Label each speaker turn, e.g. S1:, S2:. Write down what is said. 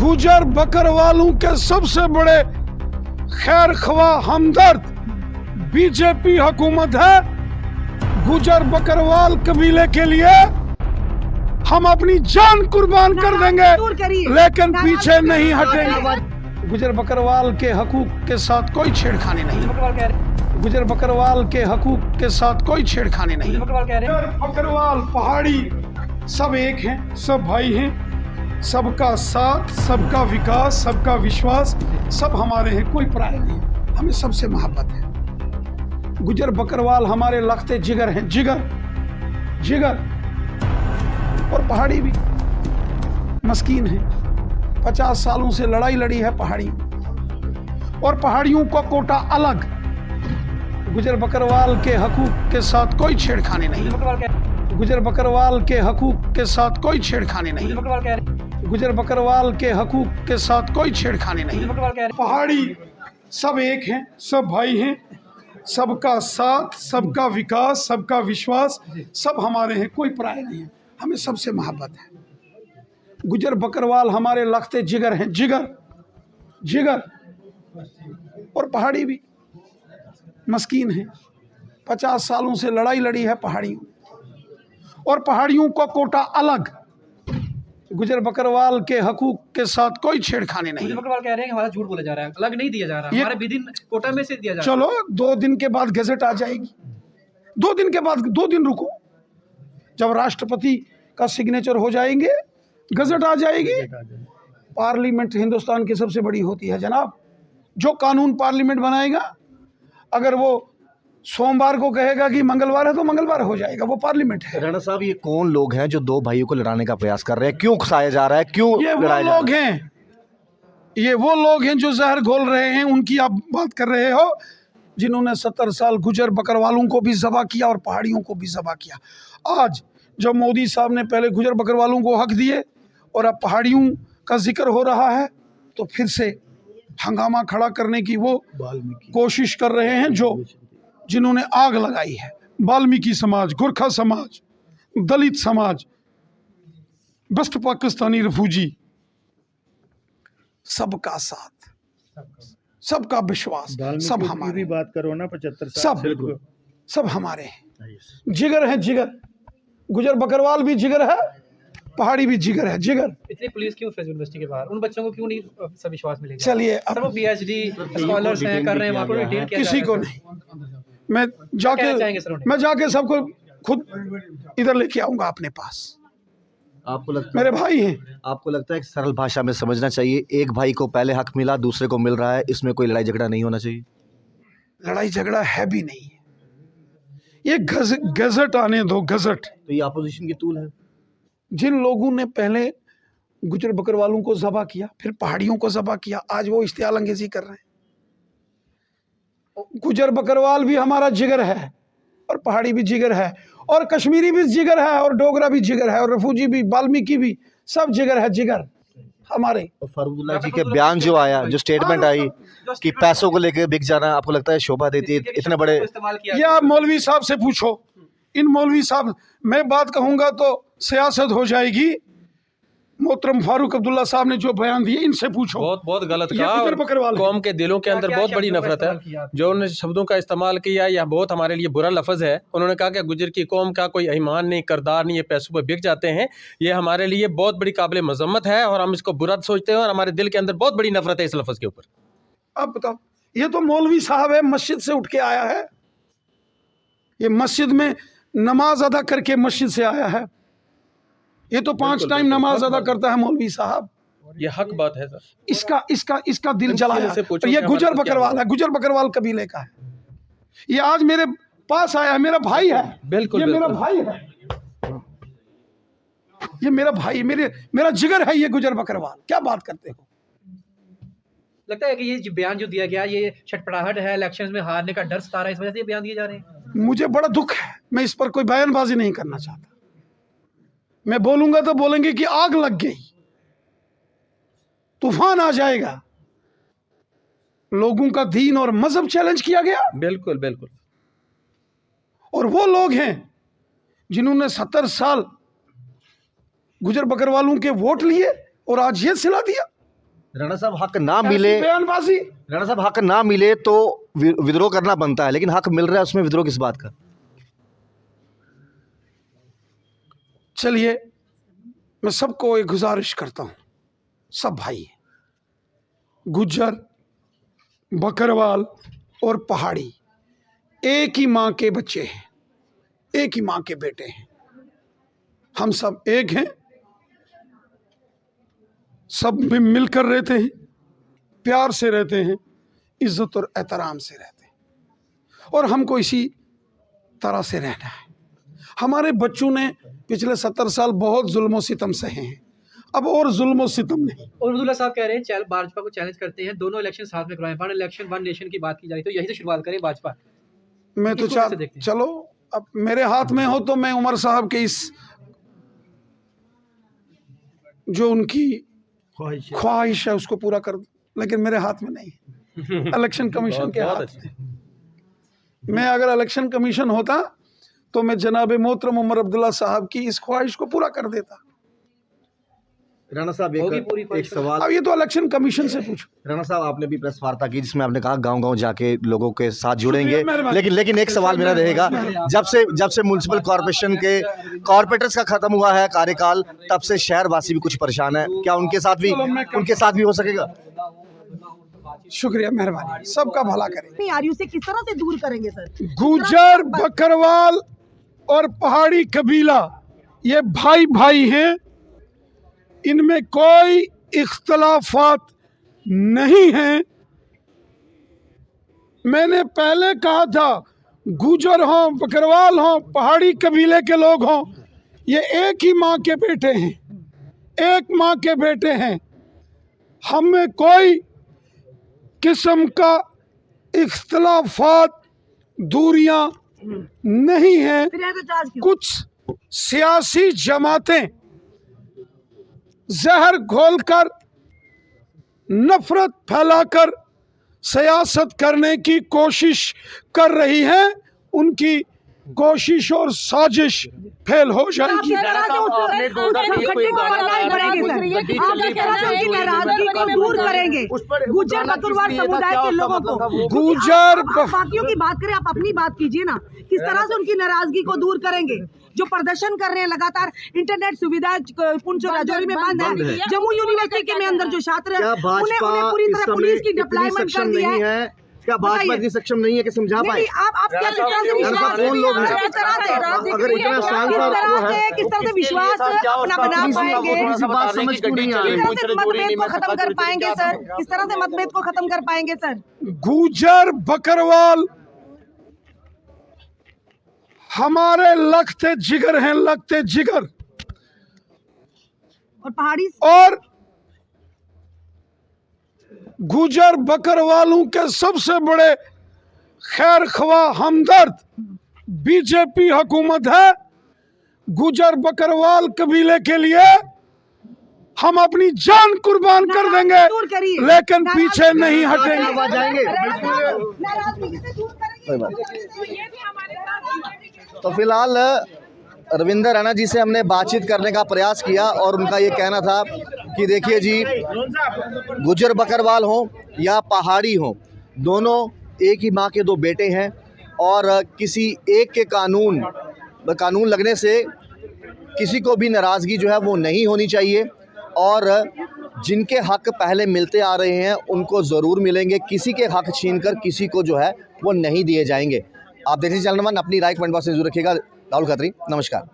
S1: गुजर बकरवालों के सबसे बड़े खैर ख्वाह हमदर्द बीजेपी हुकूमत है। गुजर बकरवाल कबीले के लिए हम अपनी जान कुर्बान कर देंगे, लेकिन पीछे नहीं हटेंगे। गुजर बकरवाल के हकूक के साथ कोई छेड़खानी नहीं। गुजर बकरवाल के हकूक के साथ कोई छेड़खानी नहीं। गुजर बकरवाल पहाड़ी सब एक हैं, सब भाई हैं। सबका साथ, सबका विकास, सबका विश्वास, सब हमारे हैं, कोई पराया नहीं। हमें सबसे मोहब्बत है। गुजर बकरवाल हमारे लखते जिगर हैं, जिगर जिगर। और पहाड़ी भी मस्कीन है। 50 सालों से लड़ाई लड़ी है पहाड़ी, और पहाड़ियों का कोटा अलग। गुजर बकरवाल के हकूक के साथ कोई छेड़खानी नहीं। गुजर बकरवाल के हकूक के साथ कोई छेड़खानी नहीं। गुजर बकरवाल के हकूक के साथ कोई छेड़खानी नहीं। पहाड़ी सब एक हैं, सब भाई हैं। सबका साथ, सबका विकास, सबका विश्वास, सब हमारे हैं, कोई पराया नहीं है। हमें सबसे मोहब्बत है। गुजर बकरवाल हमारे लखते जिगर हैं, जिगर जिगर। और पहाड़ी भी मस्कीन है। 50 सालों से लड़ाई लड़ी है पहाड़ियों, और पहाड़ियों का कोटा अलग। गुजर बकरवाल के हकूक के साथ कोई छेड़खानी नहीं।
S2: गुजर बकरवाल कह रहे हैं कि हमारा झूठ बोला जा रहा है, अलग नहीं दिया जा रहा, हमारे विदिन कोटा में से दिया जा रहा है।
S1: चलो 2 दिन के बाद गजट आ जाएगी। 2 दिन के बाद, 2 दिन रुको, जब राष्ट्रपति का सिग्नेचर हो जाएंगे गजट आ जाएगी। पार्लियामेंट हिंदुस्तान की सबसे बड़ी होती है जनाब। जो कानून पार्लियामेंट बनाएगा, अगर वो सोमवार को कहेगा कि मंगलवार है तो मंगलवार हो जाएगा, वो पार्लियामेंट है।
S3: राणा साहब, ये कौन लोग हैं जो 2 भाइयों को लड़ाने का प्रयास कर रहे हैं? क्यों उकसाया जा रहा है? क्यों
S1: ये वो लोग हैं, ये वो लोग हैं जो जहर घोल रहे हैं। उनकी आप बात कर रहे हो, जिन्होंने 70 साल गुजर बकरवालों को भी ज़बा किया और पहाड़ियों को भी ज़बा किया। आज जब मोदी साहब ने पहले गुजर बकरवालों को हक दिए और अब पहाड़ियों का जिक्र हो रहा है, तो फिर से हंगामा खड़ा करने की वो कोशिश कर रहे हैं, जो जिन्होंने आग लगाई है। वाल्मीकि समाज, गुरखा समाज, दलित समाज, वेस्ट पाकिस्तानी रिफ्यूजी, सबका साथ, सबका विश्वास, सब हमारे।
S4: भी बात करो ना, 75 साल
S1: सब सब हमारे हैं, जिगर है, जिगर। गुजर बकरवाल भी जिगर है, पहाड़ी भी जिगर है, जिगर।
S2: इतनी पुलिस क्यों फेस यूनिवर्सिटी के बाहर? उन बच्चों को क्यों नहीं सब विश्वास मिलेगा?
S1: चलिए,
S2: सब वो PhD स्कॉलर्स हैं, कर रहे हैं, वहाँ पर डिटेल किया
S1: किसी को नहीं। मैं जाके सबको खुद इधर लेके आऊंगा अपने पास।
S3: आपको लगता
S1: मेरे भाई हैं।
S3: आपको लगता है कि सरल भाषा में समझना चाहिए, एक भाई को पहले हक मिला, दूसरे को मिल रहा है, इसमें कोई लड़ाई झगड़ा नहीं होना चाहिए?
S1: लड़ाई झगड़ा है भी नहीं है। ये गजट आने दो, गजट।
S3: तो ये अपोजिशन की टूल है।
S1: जिन लोगों ने पहले गुजर बकरवालों को ज़बा किया, फिर पहाड़ियों को ज़बा किया, आज वो इश्तियाल अंगेजी कर रहे हैं। गुजर बकरवाल भी हमारा जिगर है, और पहाड़ी भी जिगर है, और कश्मीरी भी जिगर है, और डोगरा भी जिगर है, और रिफ्यूजी भी, वाल्मीकि भी, सब जिगर है, जिगर हमारे।
S3: और फारूकुल्लाह जी के बयान जो आया, जो स्टेटमेंट आई कि पैसों को लेकर बिक जाना, आपको लगता है शोभा देती है इतने बड़े?
S1: ये आप मौलवी साहब से पूछो। इन मौलवी साहब, मैं बात कहूंगा तो सियासत हो जाएगी। मोहतरम फारूक अब्दुल्ला साहब ने जो बयान दिए, इनसे पूछो।
S5: बहुत गलत कहा। कौम के दिलों के अंदर बहुत बड़ी नफरत है। जो उन्होंने शब्दों का इस्तेमाल किया, यह बहुत हमारे लिए बुरा लफ्ज़ है। उन्होंने कहा कि गुजर की कौम का कोई ईमान नहीं, करदार नहीं, ये पैसों पर बिक जाते हैं। ये हमारे लिए बहुत बड़ी काबिल मजम्मत है, और हम इसको बुरा सोचते हैं, और हमारे दिल के अंदर बहुत बड़ी नफरत है इस लफ्ज़ के ऊपर।
S1: अब बताओ, ये तो मौलवी साहब है, मस्जिद से उठ के आया है। ये मस्जिद में नमाज अदा करके मस्जिद से आया है। ये तो 5 टाइम नमाज अदा करता है मौलवी साहब।
S5: ये हक बात है सर।
S1: इसका दिल जलाया। ये गुजर बकरवाल है, गुजर बकरवाल कबीले का है। ये आज मेरे पास आया है, मेरा भाई है।
S5: बिल्कुल,
S1: ये मेरा भाई है, ये मेरा भाई, मेरा जिगर है ये गुजर बकरवाल। क्या बात करते हो?
S2: लगता है कि ये बयान जो दिया गया, ये छटपटाहट है, इलेक्शंस में हारने का डर सता रहा है, इस वजह से ये बयान दिए जा रहे हैं।
S1: मुझे बड़ा दुख है, मैं इस पर कोई बयानबाजी नहीं करना चाहता। मैं बोलूंगा तो बोलेंगे कि आग लग गई, तूफान आ जाएगा। लोगों का दीन और मजहब चैलेंज किया गया।
S5: बिल्कुल बिल्कुल।
S1: और वो लोग हैं जिन्होंने 70 साल गुजर बकरवालों के वोट लिए और आज ये सिला दिया।
S3: राणा साहब हक ना मिले,
S1: बयानबाजी,
S3: राणा साहब हक ना मिले तो विद्रोह करना बनता है, लेकिन हक मिल रहा है उसमें विद्रोह किस बात का?
S1: चलिए मैं सबको एक गुजारिश करता हूं, सब भाई गुज्जर, बकरवाल और पहाड़ी एक ही मां के बच्चे हैं, एक ही मां के बेटे हैं, हम सब एक हैं, सब में मिलकर रहते हैं, प्यार से रहते हैं, इज्जत और एहतराम से रहते हैं और हमको इसी तरह से रहना है। हमारे बच्चों ने पिछले 70 साल बहुत जुल्म और सितम सहे हैं, अब और जुल्म और सितम नहीं।
S2: और अब्दुल्ला साहब कह रहे हैं भाजपा को चैलेंज करते हैं, दोनों इलेक्शन साथ में करवाएं, वन इलेक्शन वन नेशन की बात की जा रही, तो यही से शुरुआत करें भाजपा।
S1: मैं तो चलो अब मेरे हाथ में हो तो मैं उमर साहब के इस जो उनकी ख्वाहिश है उसको पूरा कर दूं, लेकिन मेरे हाथ में नहीं, इलेक्शन कमीशन के हाथ में। मैं अगर इलेक्शन कमीशन होता तो मैं जनाब मोहतरम उमर अब्दुल्ला साहब की इस ख्वाहिश को पूरा कर देता।
S3: राणा साहब एक सवाल,
S1: अब ये तो इलेक्शन कमीशन से पूछो।
S3: राणा साहब आपने भी प्रेस वार्ता की जिसमें आपने कहा गांव-गांव जाके लोगों के साथ जुड़ेंगे, लेकिन एक सवाल मेरा रहेगा, जब से म्युनिसिपल कॉर्पोरेशन के कॉर्पोरेटर्स का खत्म हुआ है कार्यकाल, तब से शहरवासी भी कुछ परेशान है, क्या उनके साथ भी हो सकेगा?
S1: शुक्रिया, मेहरबानी, सबका भला करें।
S4: आरयू से किस तरह से दूर करेंगे सर?
S1: गुज्जर, बकरवाल और पहाड़ी कबीला ये भाई भाई हैं, इनमें कोई इख्तलाफात नहीं है। मैंने पहले कहा था गुज्जर हो, बकरवाल हो, पहाड़ी कबीले के लोग हों, ये एक ही माँ के बेटे हैं, एक माँ के बेटे हैं, हमें कोई किस्म का इख्तलाफात, दूरियां नहीं है। कुछ सियासी जमातें जहर घोलकर, नफरत फैलाकर सियासत करने की कोशिश कर रही है, उनकी कोशिश और साजिश फेल हो जाएगी।
S4: गुज्जर बकरवाल समुदाय के लोगों को,
S1: गुज्जर
S4: बाकियों की बात करें, आप अपनी बात कीजिए ना, किस तरह से उनकी नाराजगी को दूर करेंगे? जो प्रदर्शन कर रहे हैं लगातार, इंटरनेट सुविधा पुंछ और राजौरी में बंद है, जम्मू यूनिवर्सिटी के में अंदर जो छात्र हैं उन्हें पूरी तरह पुलिस की डिप्लॉयमेंट कर दिया है।
S3: क्या भाजपा इतनी सक्षम नहीं है कि समझा पाए?
S4: आप क्या कौन लोग हैं?
S3: अगर इतना
S4: किस तरह से विश्वास अपना बना पाएंगे? मतभेद को खत्म कर पाएंगे सर? किस तरह से मतभेद को खत्म कर पाएंगे सर?
S1: गुज्जर, बकरवाल हमारे लगते जिगर हैं, लगते जिगर।
S4: और पहाड़ी
S1: और गुज्जर बकरवालों के सबसे बड़े खैर ख्वाह हमदर्द बीजेपी हुकूमत है। गुज्जर बकरवाल कबीले के लिए हम अपनी जान कुर्बान कर देंगे, लेकिन पीछे नहीं हटेंगे।
S3: तो फिलहाल रविंदर राणा जी से हमने बातचीत करने का प्रयास किया और उनका ये कहना था कि देखिए जी, गुज्जर बकरवाल हो या पहाड़ी हो, दोनों एक ही माँ के दो बेटे हैं और किसी एक के कानून लगने से किसी को भी नाराज़गी जो है वो नहीं होनी चाहिए और जिनके हक पहले मिलते आ रहे हैं उनको ज़रूर मिलेंगे। किसी के हक छीनकर किसी को जो है वो नहीं दिए जाएंगे। आप देखिए चैनल वन, अपनी राय कमेंट बॉक्स में जरूर रखिएगा। राहुल खत्री, नमस्कार।